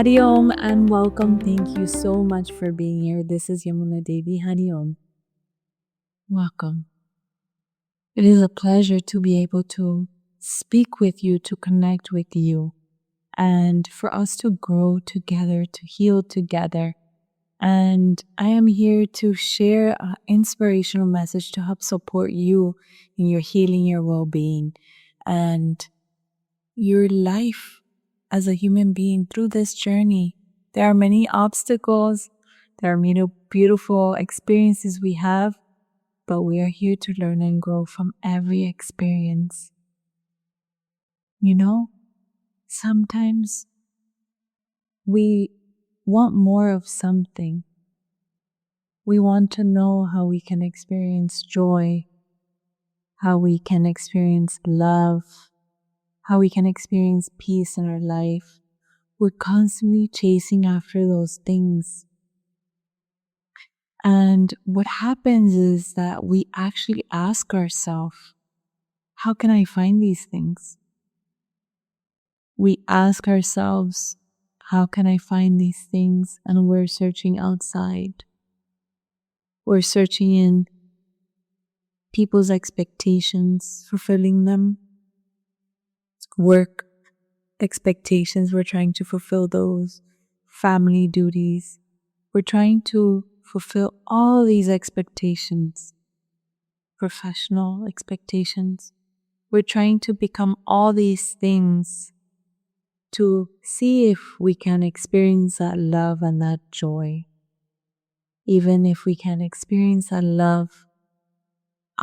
Hari Om and welcome. Thank you so much for being here. This is Yamuna Devi. Hari Om. Welcome. It is a pleasure to be able to speak with you, to connect with you, and for us to grow together, to heal together. And I am here to share an inspirational message to help support you in your healing, your well-being, and your life as a human being through this journey. There are many obstacles, there are many beautiful experiences we have, but we are here to learn and grow from every experience. You know, sometimes we want more of something. We want to know how we can experience joy, how we can experience love, how we can experience peace in our life. We're constantly chasing after those things. And what happens is that we actually ask ourselves, how can I find these things? We ask ourselves, how can I find these things? And we're searching outside. We're searching in people's expectations, fulfilling them. Work expectations, we're trying to fulfill those. Family duties. We're trying to fulfill all these expectations. Professional expectations. We're trying to become all these things to see if we can experience that love and that joy. Even if we can experience that love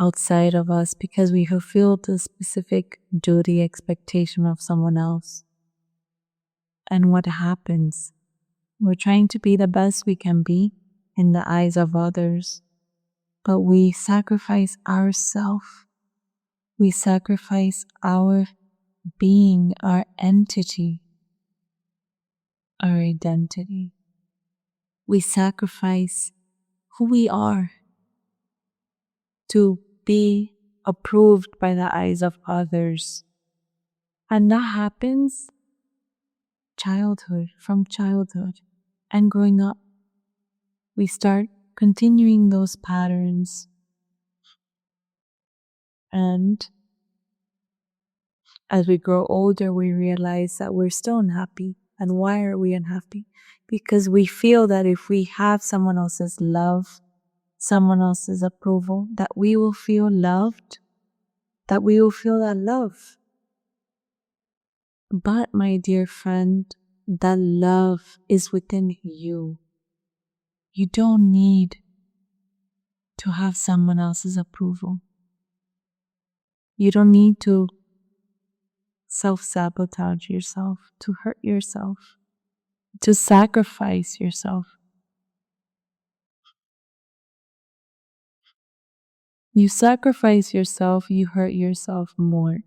outside of us because we fulfilled the specific duty expectation of someone else. And what happens? We're trying to be the best we can be in the eyes of others, but we sacrifice ourselves. We sacrifice our being, our entity, our identity. We sacrifice who we are to be approved by the eyes of others. And that happens from childhood and growing up. We start continuing those patterns. And as we grow older, we realize that we're still unhappy. And why are we unhappy? Because we feel that if we have someone else's love, someone else's approval, that we will feel loved, that we will feel that love. But my dear friend, that love is within you. You don't need to have someone else's approval. You don't need to self-sabotage yourself, to hurt yourself, to sacrifice yourself. You sacrifice yourself, you hurt yourself more.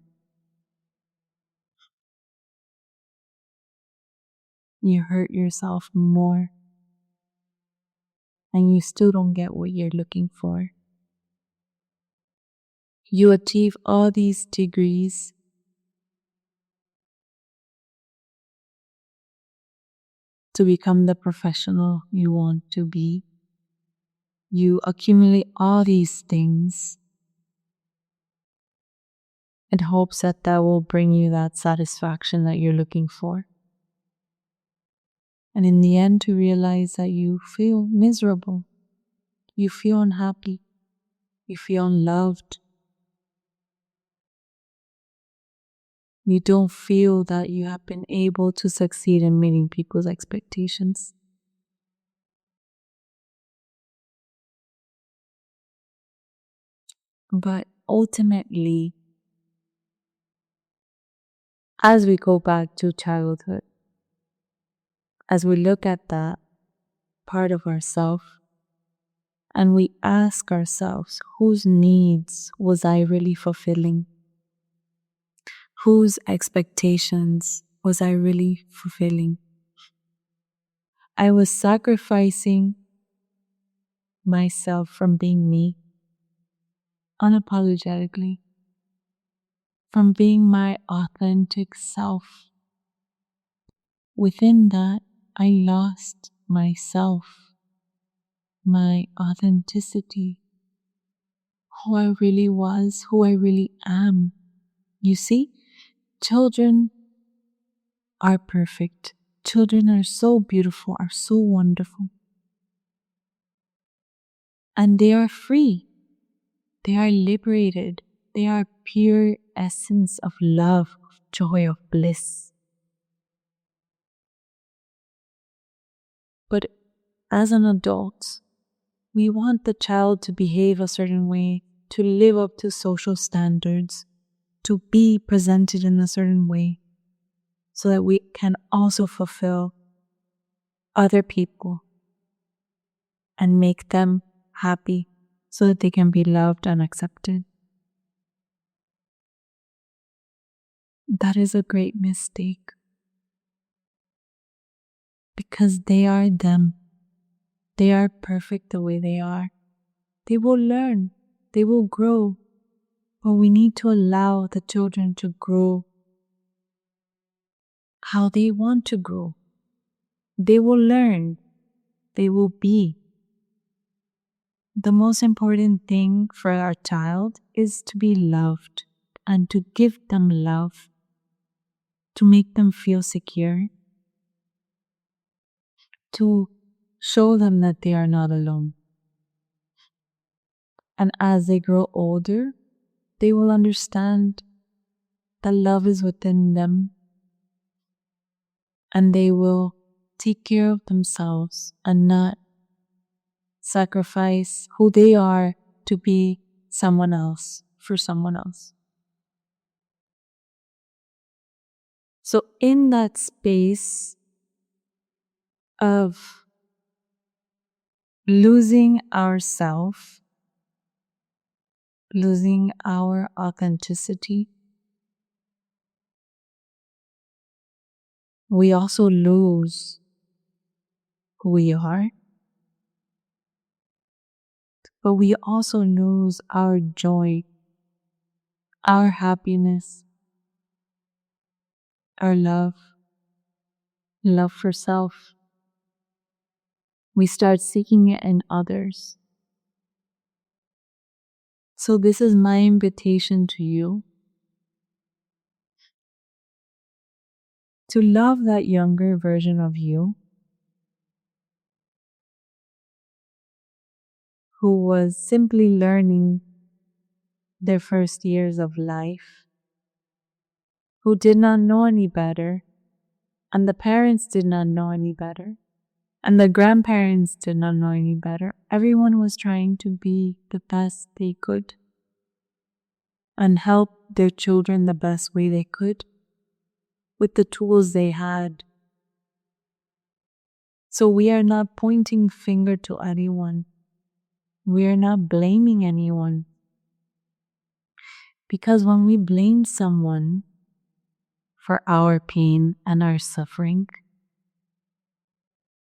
You hurt yourself more. And you still don't get what you're looking for. You achieve all these degrees to become the professional you want to be. You accumulate all these things in hopes that that will bring you that satisfaction that you're looking for. And in the end, to realize that you feel miserable, you feel unhappy, you feel unloved. You don't feel that you have been able to succeed in meeting people's expectations. But ultimately, as we go back to childhood, as we look at that part of ourselves, and we ask ourselves, whose needs was I really fulfilling? Whose expectations was I really fulfilling? I was sacrificing myself from being me, unapologetically, from being my authentic self. Within that, I lost myself, my authenticity, who I really was, who I really am. You see, children are perfect. Children are so beautiful, are so wonderful. And they are free. They are liberated. They are pure essence of love, of joy, of bliss. But as an adult, we want the child to behave a certain way, to live up to social standards, to be presented in a certain way, so that we can also fulfill other people and make them happy so that they can be loved and accepted. That is a great mistake because they are them. They are perfect the way they are. They will learn, they will grow, but we need to allow the children to grow how they want to grow. They will learn, they will be. The most important thing for our child is to be loved and to give them love, to make them feel secure, to show them that they are not alone. And as they grow older, they will understand that love is within them and they will take care of themselves and not sacrifice who they are to be someone else for someone else. So, in that space of losing ourself, losing our authenticity, we also lose who we are, but we also lose our joy, our happiness, our love for self. We start seeking it in others. So this is my invitation to you to love that younger version of you who was simply learning their first years of life, who did not know any better, and the parents did not know any better, and the grandparents did not know any better. Everyone was trying to be the best they could and help their children the best way they could with the tools they had. So we are not pointing finger to anyone. We are not blaming anyone. Because when we blame someone for our pain and our suffering,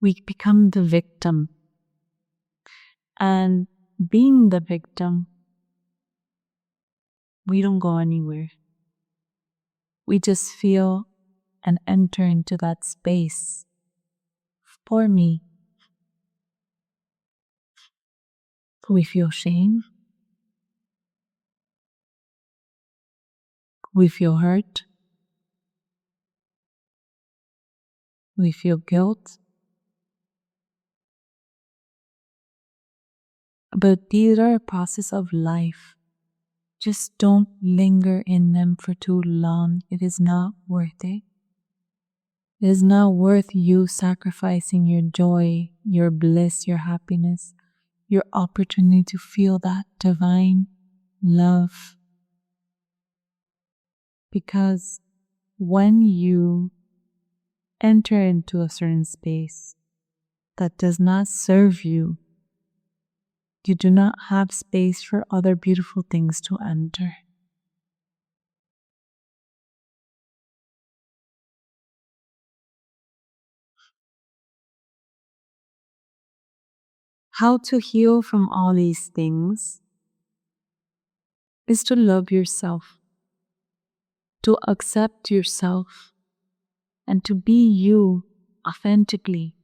we become the victim. And being the victim, we don't go anywhere. We just feel and enter into that space. For me, we feel shame, we feel hurt, we feel guilt. But these are a process of life. Just don't linger in them for too long. It is not worth it. It is not worth you sacrificing your joy, your bliss, your happiness, your opportunity to feel that divine love. Because when you enter into a certain space that does not serve you, you do not have space for other beautiful things to enter. How to heal from all these things is to love yourself, to accept yourself, and to be you authentically,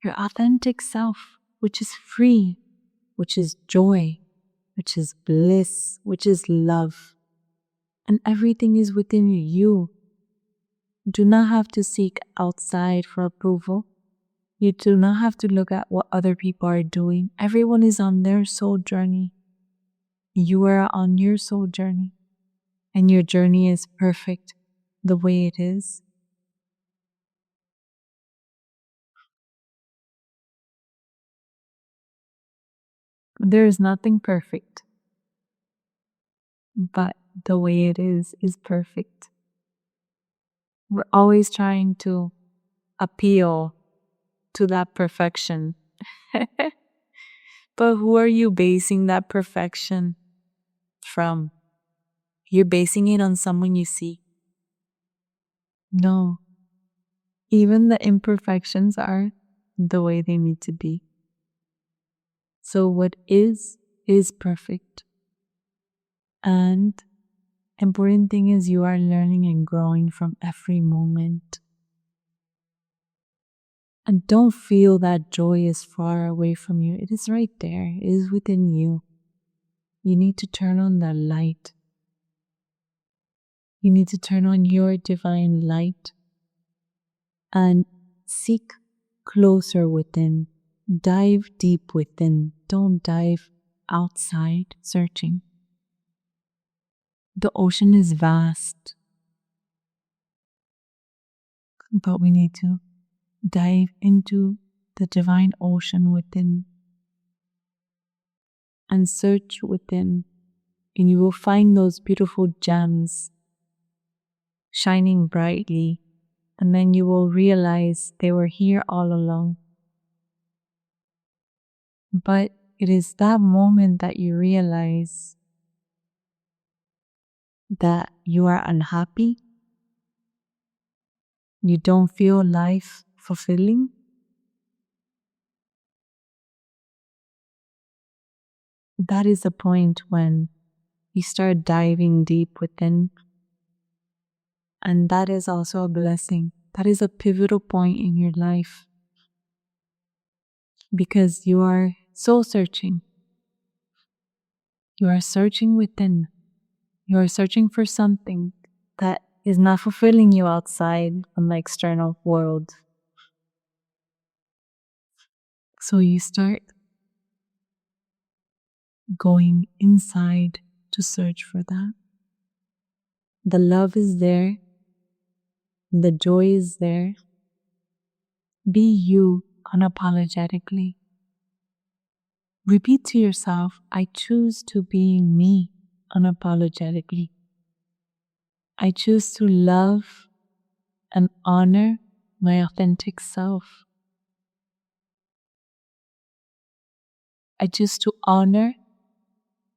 your authentic self, which is free, which is joy, which is bliss, which is love. And everything is within you. You do not have to seek outside for approval. You do not have to look at what other people are doing. Everyone is on their soul journey. You are on your soul journey. And your journey is perfect the way it is. There is nothing perfect, but the way it is perfect. We're always trying to appeal to that perfection. But who are you basing that perfection from? You're basing it on someone you see. No. Even the imperfections are the way they need to be. So what is perfect. And important thing is you are learning and growing from every moment. And don't feel that joy is far away from you. It is right there. It is within you. You need to turn on the light. You need to turn on your divine light and seek closer within. Dive deep within. Don't dive outside searching. The ocean is vast, but we need to dive into the divine ocean within and search within, and you will find those beautiful gems shining brightly, and then you will realize they were here all along. But it is that moment that you realize that you are unhappy, you don't feel life fulfilling. That is the point when you start diving deep within. And that is also a blessing. That is a pivotal point in your life because you are soul searching. You are searching within. You are searching for something that is not fulfilling you outside on the external world. So you start going inside to search for that. The love is there. The joy is there. Be you unapologetically. Repeat to yourself, I choose to be me unapologetically. I choose to love and honor my authentic self. I choose to honor,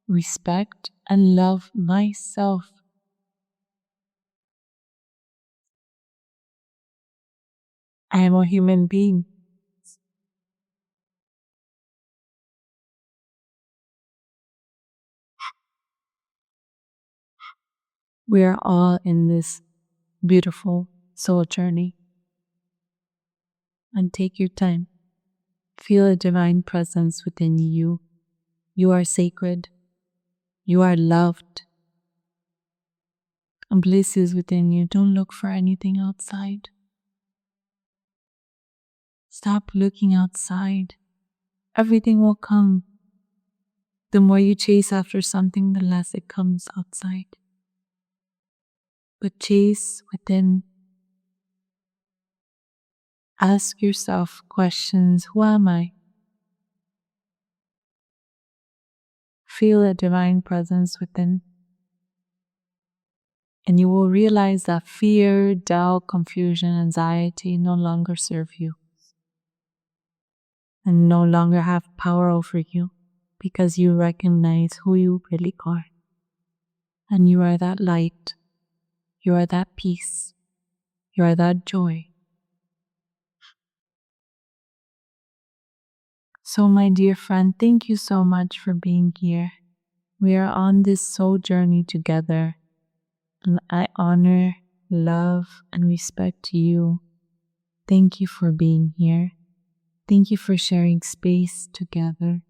respect, and love myself. I am a human being. We are all in this beautiful soul journey. And take your time. Feel a divine presence within you. You are sacred. You are loved. And bliss is within you. Don't look for anything outside. Stop looking outside. Everything will come. The more you chase after something, the less it comes outside. But chase within. Ask yourself questions. Who am I? Feel a divine presence within. And you will realize that fear, doubt, confusion, anxiety no longer serve you and no longer have power over you because you recognize who you really are. And you are that light. You are that peace. You are that joy. So, my dear friend, thank you so much for being here. We are on this soul journey together, and I honor, love, and respect you Thank you for being here. Thank you for sharing space together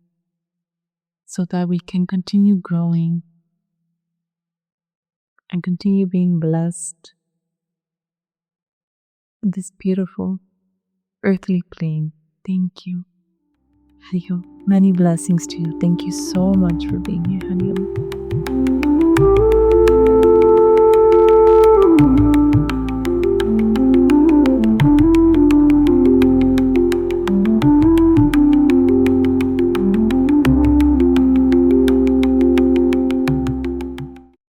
so that we can continue growing and continue being blessed in this beautiful earthly plane. Thank you. Hariyo. Many blessings to you. Thank you so much for being here, Hariyo.